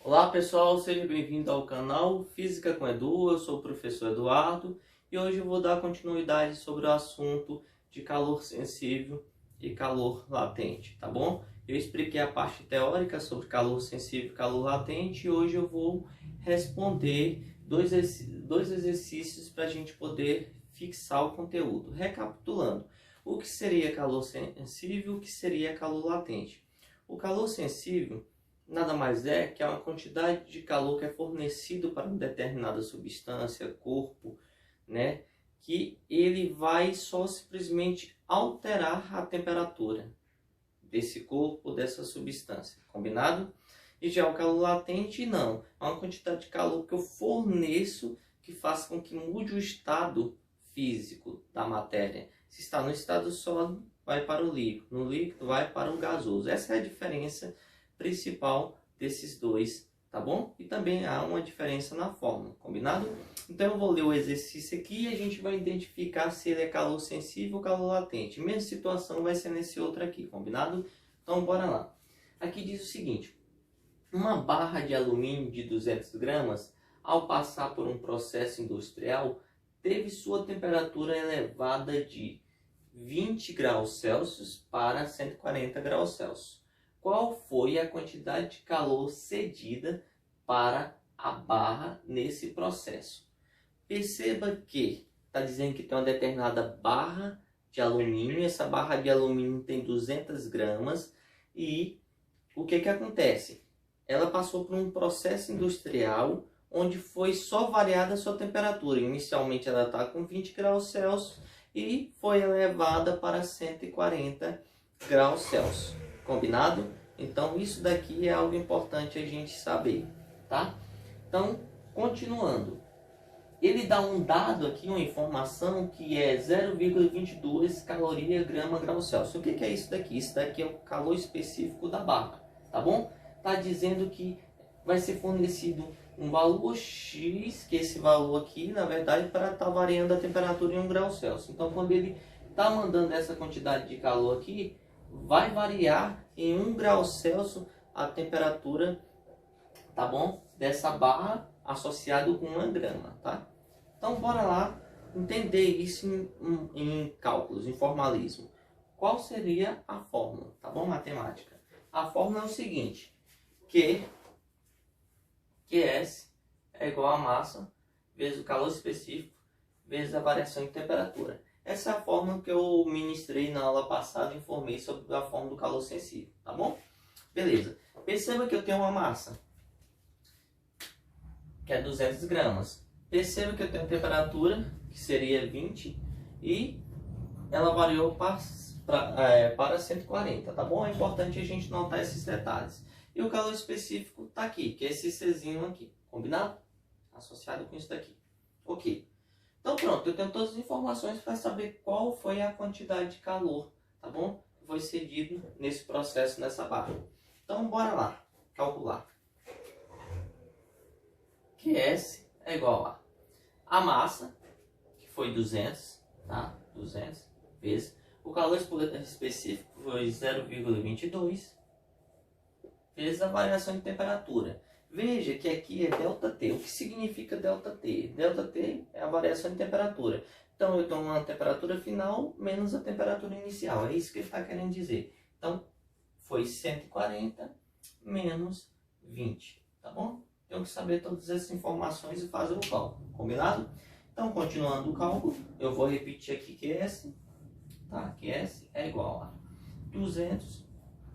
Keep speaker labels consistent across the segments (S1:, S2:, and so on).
S1: Olá pessoal, seja bem-vindo ao canal Física com Edu, eu sou o professor Eduardo e hoje eu vou dar continuidade sobre o assunto de calor sensível e calor latente, tá bom? Eu expliquei a parte teórica sobre calor sensível e calor latente e hoje eu vou responder dois exercícios para a gente poder fixar o conteúdo. Recapitulando, o que seria calor sensível e o que seria calor latente? O calor sensível nada mais é que uma quantidade de calor que é fornecido para uma determinada substância, corpo, né? Que ele vai só simplesmente alterar a temperatura desse corpo, dessa substância, combinado? E já o calor latente não, é uma quantidade de calor que eu forneço que faz com que mude o estado físico da matéria. Se está no estado sólido, vai para o líquido, no líquido vai para o gasoso. Essa é a diferença principal desses dois, tá bom? E também há uma diferença na fórmula, combinado? Então eu vou ler o exercício aqui e a gente vai identificar se ele é calor sensível ou calor latente. Mesma situação vai ser nesse outro aqui, combinado? Então bora lá. Aqui diz o seguinte: uma barra de alumínio de 200 gramas, ao passar por um processo industrial, teve sua temperatura elevada de 20 graus Celsius para 140 graus Celsius. Qual foi a quantidade de calor cedida para a barra nesse processo? Perceba que está dizendo que tem uma determinada barra de alumínio, essa barra de alumínio tem 200 gramas e o que acontece? Ela passou por um processo industrial onde foi só variada a sua temperatura. Inicialmente ela está com 20 graus Celsius e foi elevada para 140 graus Celsius. Combinado? Então isso daqui é algo importante a gente saber, tá? Então, continuando. Ele dá um dado aqui, uma informação que é 0,22 caloria grama grau Celsius. O que é isso daqui? Isso daqui é o calor específico da barra, tá bom? Tá dizendo que vai ser fornecido um valor X, que esse valor aqui, na verdade, para estar variando a temperatura em 1 grau Celsius. Então, quando ele está mandando essa quantidade de calor aqui, vai variar em 1 grau Celsius a temperatura, tá bom? Dessa barra associado com 1 grama, tá? Então, bora lá entender isso em cálculos, em formalismo. Qual seria a fórmula, tá bom? Matemática. A fórmula é o seguinte: QS é igual a massa vezes o calor específico vezes a variação de temperatura. Essa é a fórmula que eu ministrei na aula passada, informei sobre a fórmula do calor sensível, tá bom? Beleza. Perceba que eu tenho uma massa, que é 200 gramas. Perceba que eu tenho temperatura, que seria 20, e ela variou para 140, tá bom? É importante a gente notar esses detalhes. E o calor específico está aqui, que é esse Czinho aqui, combinado? Associado com isso daqui. Ok. Então pronto, eu tenho todas as informações para saber qual foi a quantidade de calor, tá bom? Que foi cedido nesse processo, nessa barra. Então bora lá, calcular. QS é igual a massa, que foi 200, tá? 200 vezes. O calor específico foi 0,22 vezes a variação de temperatura. Veja que aqui é ΔT. O que significa ΔT? ΔT é a variação de temperatura. Então, eu tenho uma temperatura final menos a temperatura inicial. É isso que ele está querendo dizer. Então, foi 140 menos 20. Tá bom? Tenho que saber todas essas informações e fazer o cálculo. Combinado? Então, continuando o cálculo, eu vou repetir aqui QS. Tá? QS é igual a 200,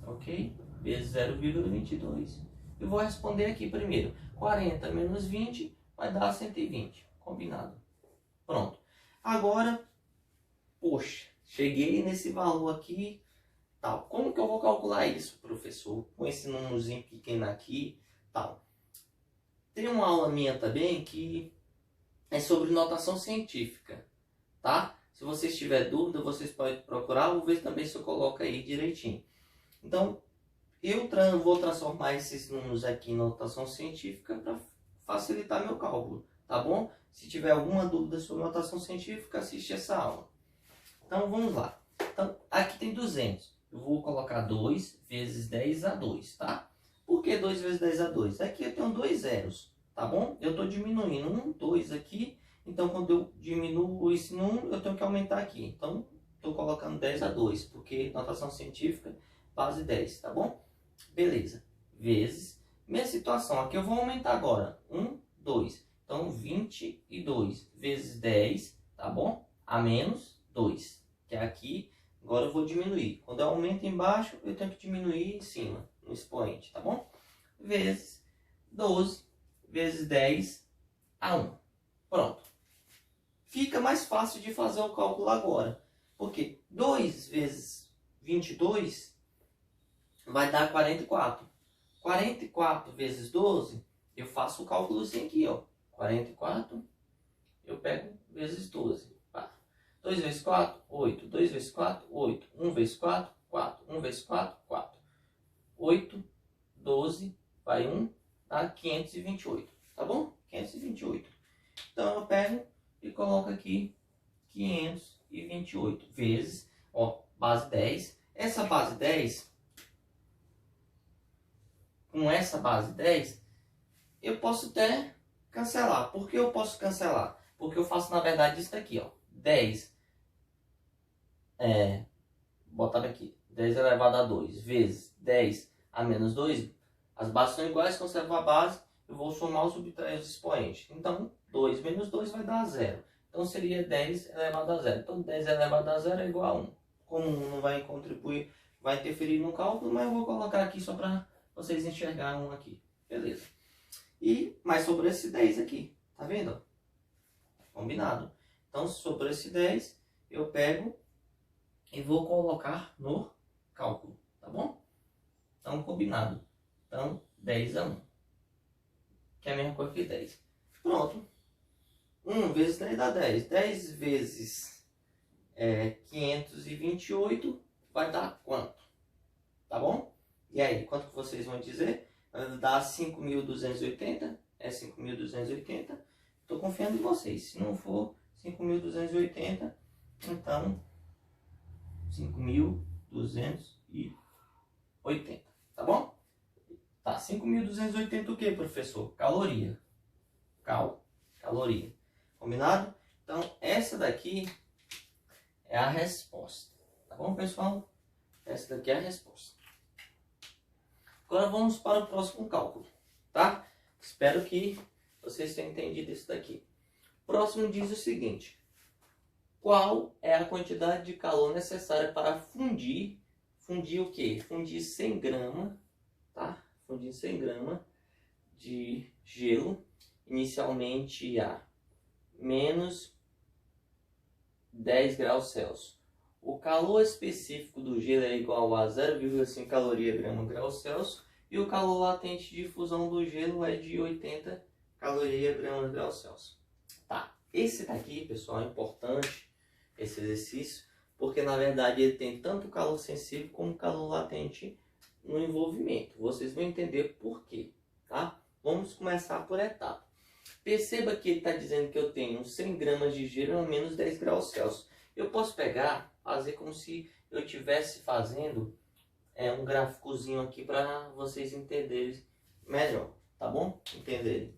S1: ok? Vezes 0,22. Eu vou responder aqui primeiro. 40 menos 20 vai dar 120. Combinado. Pronto. Agora, poxa, cheguei nesse valor aqui. Tal. Como que eu vou calcular isso, professor? Com esse númerozinho pequeno aqui. Tal. Tem uma aula minha também que é sobre notação científica. Tá? Se vocês tiverem dúvida, vocês podem procurar. Vou ver também se eu coloco aí direitinho. Então, eu vou transformar esses números aqui em notação científica para facilitar meu cálculo, tá bom? Se tiver alguma dúvida sobre notação científica, assiste essa aula. Então, vamos lá. Então, aqui tem 200. Eu vou colocar 2 vezes 10 a 2, tá? Por que 2 vezes 10 dá 2? Aqui eu tenho dois zeros, tá bom? Eu estou diminuindo 1, 2 aqui. Então, quando eu diminuo isso em 1, eu tenho que aumentar aqui. Então, estou colocando 10 a 2, porque notação científica, base 10, tá bom? Beleza. Vezes. Mesma situação. Aqui eu vou aumentar agora. 1, 2. Então, 22 vezes 10, tá bom? A menos 2. Que é aqui. Agora eu vou diminuir. Quando eu aumento embaixo, eu tenho que diminuir em cima, no expoente, tá bom? Vezes 12 vezes 10 a 1. Pronto. Fica mais fácil de fazer o cálculo agora. Porque 2 vezes 22 vai dar 44. 44 vezes 12, eu faço o cálculozinho aqui, ó. 44, eu pego vezes 12. 2 vezes 4, 8. 2 vezes 4, 8. 1 vezes 4, 4. 1 vezes 4, 4. 8, 12, vai 1, dá 528. Tá bom? 528. Então eu pego e coloco aqui 528 vezes, ó, base 10. Essa base 10, com essa base 10, eu posso até cancelar. Por que eu posso cancelar? Porque eu faço, na verdade, isso daqui, ó. 10, botar aqui, 10 elevado a 2 vezes 10 a menos 2, as bases são iguais, conservo a base, eu vou somar ou subtrair os expoentes. Então, 2 menos 2 vai dar 0. Então, seria 10 elevado a 0. Então, 10 elevado a 0 é igual a 1. Como 1 não vai contribuir, vai interferir no cálculo, mas eu vou colocar aqui só para vocês enxergarem um aqui. Beleza. E mais sobre esse 10 aqui. Tá vendo? Combinado. Então, sobre esse 10, eu pego e vou colocar no cálculo. Tá bom? Então, combinado. Então, 10 a 1. Que é a mesma coisa que 10. Pronto. 1 vezes 10 dá 10. 10 vezes 528 vai dar quanto? Tá bom? E aí, quanto que vocês vão dizer? Vai dar 5.280. É 5.280. Estou confiando em vocês. Se não for 5.280, então 5.280. Tá bom? Tá, 5.280 o que, professor? Caloria. Caloria. Combinado? Então, essa daqui é a resposta. Tá bom, pessoal? Essa daqui é a resposta. Agora vamos para o próximo cálculo, tá? Espero que vocês tenham entendido isso daqui. O próximo diz o seguinte. Qual é a quantidade de calor necessária para fundir o quê? Fundir 100 gramas, tá? Fundir 100 gramas de gelo, inicialmente a menos 10 graus Celsius. O calor específico do gelo é igual a 0,5 caloria grama grau Celsius e o calor latente de fusão do gelo é de 80 caloria grama grau Celsius. Tá, esse daqui, pessoal, é importante, esse exercício, porque na verdade ele tem tanto calor sensível como calor latente no envolvimento. Vocês vão entender por quê, tá? Vamos começar por etapa. Perceba que ele está dizendo que eu tenho 100 gramas de gelo a menos 10 graus Celsius. Eu posso pegar, fazer como se eu estivesse fazendo um gráficozinho aqui para vocês entenderem melhor, tá bom? Entenderem.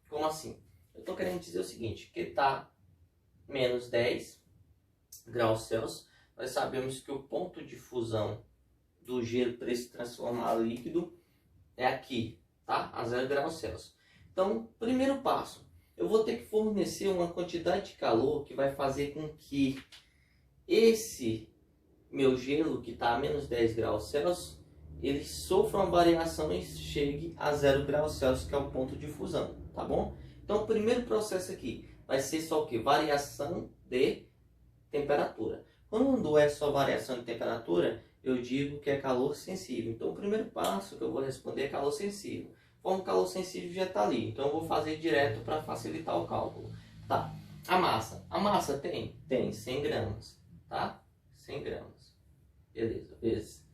S1: Como assim? Eu estou querendo dizer o seguinte, que está menos 10 graus Celsius. Nós sabemos que o ponto de fusão do gelo para se transformar em líquido é aqui, tá? A 0 graus Celsius. Então, primeiro passo, eu vou ter que fornecer uma quantidade de calor que vai fazer com que esse meu gelo, que está a menos 10 graus Celsius, ele sofra uma variação e chegue a 0 graus Celsius, que é o ponto de fusão, tá bom? Então, o primeiro processo aqui vai ser só o que? Variação de temperatura. Quando é só variação de temperatura, eu digo que é calor sensível. Então, o primeiro passo que eu vou responder é calor sensível. Como o calor sensível já está ali, então eu vou fazer direto para facilitar o cálculo. Tá. A massa tem? Tem 100 gramas, tá? 100 gramas. Beleza, vezes.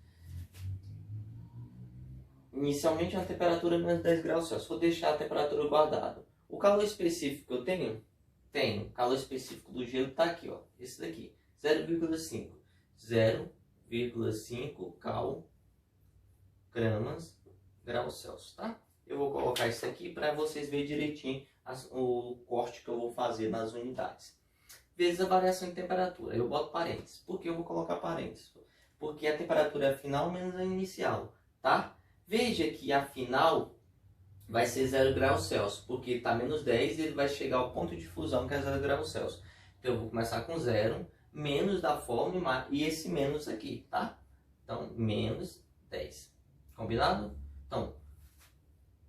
S1: Inicialmente uma temperatura menos 10 graus Celsius. Vou deixar a temperatura guardada. O calor específico que eu tenho? Tenho. O calor específico do gelo está aqui, ó. Esse daqui. 0,5. 0,5 cal gramas graus Celsius, tá? Eu vou colocar isso aqui para vocês verem direitinho o corte que eu vou fazer nas unidades. Vezes a variação de temperatura. Eu boto parênteses. Por que eu vou colocar parênteses? Porque a temperatura é a final menos a inicial, tá? Veja que a final vai ser 0 graus Celsius, porque está menos 10 e ele vai chegar ao ponto de fusão que é 0 graus Celsius. Então eu vou começar com 0, menos da forma e esse menos aqui, tá? Então, menos 10. Combinado? Então,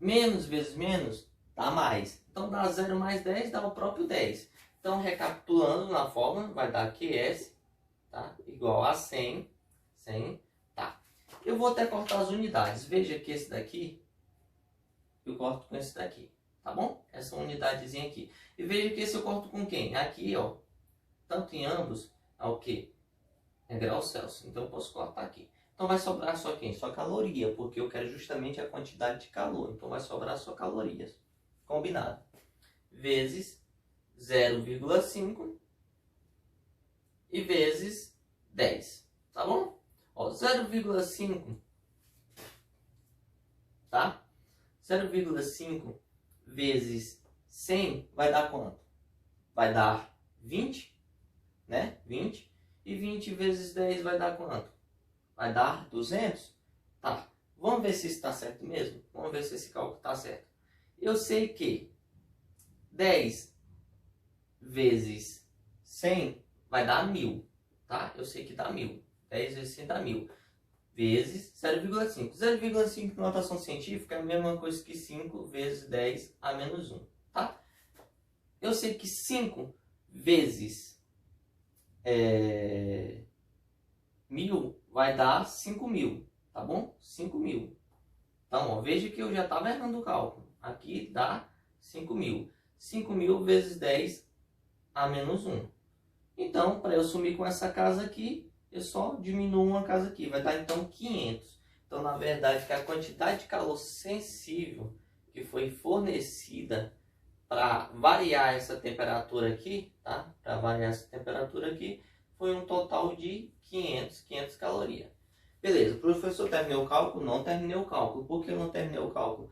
S1: menos vezes menos dá mais. Então, dá 0 mais 10 dá o próprio 10. Então, recapitulando na fórmula, vai dar QS, tá? Igual a 100, tá? Eu vou até cortar as unidades. Veja que esse daqui, eu corto com esse daqui, tá bom? Essa unidadezinha aqui. E veja que esse eu corto com quem? Aqui, ó. Tanto em ambos, é o quê? É graus Celsius. Então, eu posso cortar aqui. Então, vai sobrar só quem? Só caloria, porque eu quero justamente a quantidade de calor. Então, vai sobrar só calorias. Combinado. Vezes 0,5 e vezes 10, tá bom? Ó, 0,5, tá? 0,5 vezes 100 vai dar quanto? Vai dar 20, né? 20. E 20 vezes 10 vai dar quanto? Vai dar 200? Tá. Vamos ver se isso está certo mesmo? Vamos ver se esse cálculo está certo. Eu sei que 10 vezes 100 vai dar 1000, tá? Eu sei que dá 1000. 10 vezes 100 dá 1000. Vezes 0,5. 0,5 na notação científica é a mesma coisa que 5 vezes 10 a menos 1, tá? Eu sei que 5 vezes 1000 vai dar 5.000, tá bom? 5.000. Então, ó, veja que eu já estava errando o cálculo. Aqui dá 5.000. 5.000 vezes 10 a menos 1. Então, para eu sumir com essa casa aqui, eu só diminuo uma casa aqui. Vai dar, então, 500. Então, na verdade, que a quantidade de calor sensível que foi fornecida para variar essa temperatura aqui, tá? Para variar essa temperatura aqui, foi um total de 500 calorias. Beleza, professor, terminei o cálculo? Não terminei o cálculo. Por que eu não terminei o cálculo?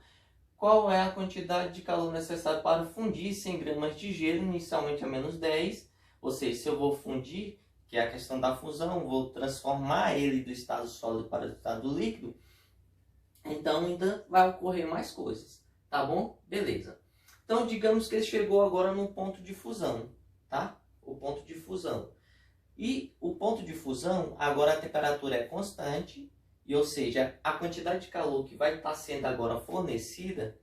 S1: Qual é a quantidade de calor necessária para fundir 100 gramas de gelo, inicialmente a menos 10? Ou seja, se eu vou fundir, que é a questão da fusão, vou transformar ele do estado sólido para o estado líquido, então ainda vai ocorrer mais coisas, tá bom? Beleza. Então, digamos que ele chegou agora no ponto de fusão, tá? O ponto de fusão. E o ponto de fusão, agora a temperatura é constante, e, ou seja, a quantidade de calor que vai estar sendo agora fornecida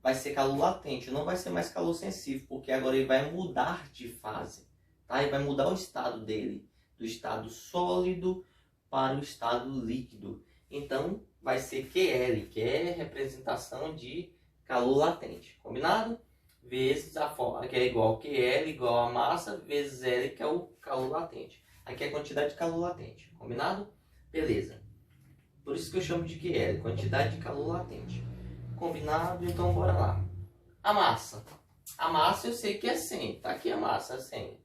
S1: vai ser calor latente, não vai ser mais calor sensível, porque agora ele vai mudar de fase, tá? Ele vai mudar o estado dele, do estado sólido para o estado líquido. Então, vai ser QL, que é representação de calor latente, combinado? Vezes a forma, que é igual a QL, igual a massa, vezes L, que é o calor latente. Aqui é a quantidade de calor latente, combinado? Beleza. Por isso que eu chamo de QL, quantidade de calor latente. Combinado? Então, bora lá. A massa. A massa eu sei que é 100. Tá aqui a massa, 100.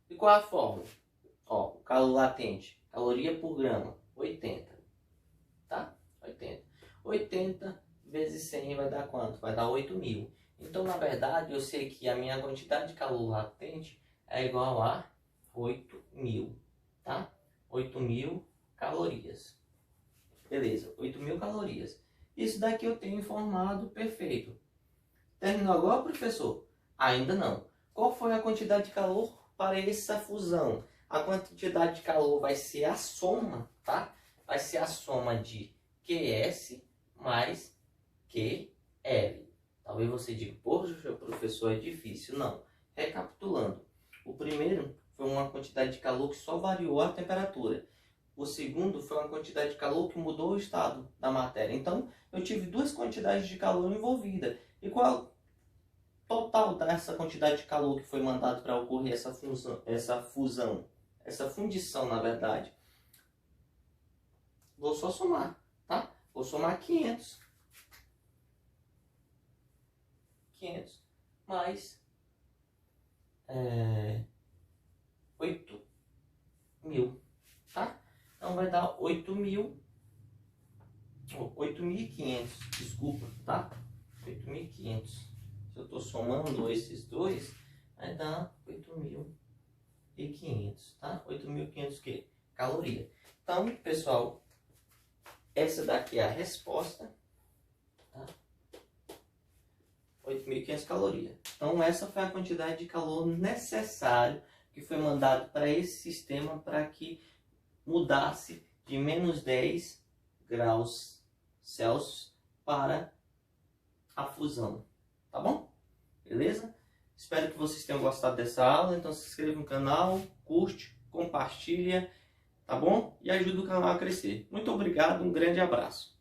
S1: E qual a fórmula? Ó, o calor latente, caloria por grama, 80. Tá? 80. 80 vezes 100 vai dar quanto? Vai dar 8.000. Então, na verdade, eu sei que a minha quantidade de calor latente é igual a 8.000, tá? 8.000 calorias. Beleza, 8.000 calorias. Isso daqui eu tenho informado, perfeito. Terminou agora, professor? Ainda não. Qual foi a quantidade de calor para essa fusão? A quantidade de calor vai ser a soma, tá? Vai ser a soma de QS mais QL. Talvez você diga, poxa, professor, é difícil. Não. Recapitulando. O primeiro foi uma quantidade de calor que só variou a temperatura. O segundo foi uma quantidade de calor que mudou o estado da matéria. Então, eu tive duas quantidades de calor envolvidas. E qual é o total dessa quantidade de calor que foi mandado para ocorrer essa fusão, essa fundição, na verdade? Vou só somar, tá? Vou somar 500 mais 8.000, tá? Então vai dar 8.000 8.500, desculpa, tá? 8.500. Se eu estou somando esses dois, vai dar 8.500, tá? 8.500 que? Caloria. Então, pessoal, essa daqui é a resposta, tá? 8.500 calorias. Então, essa foi a quantidade de calor necessário que foi mandado para esse sistema para que mudasse de menos 10 graus Celsius para a fusão, tá bom? Beleza? Espero que vocês tenham gostado dessa aula, então se inscreva no canal, curte, compartilha, tá bom? E ajuda o canal a crescer. Muito obrigado, um grande abraço.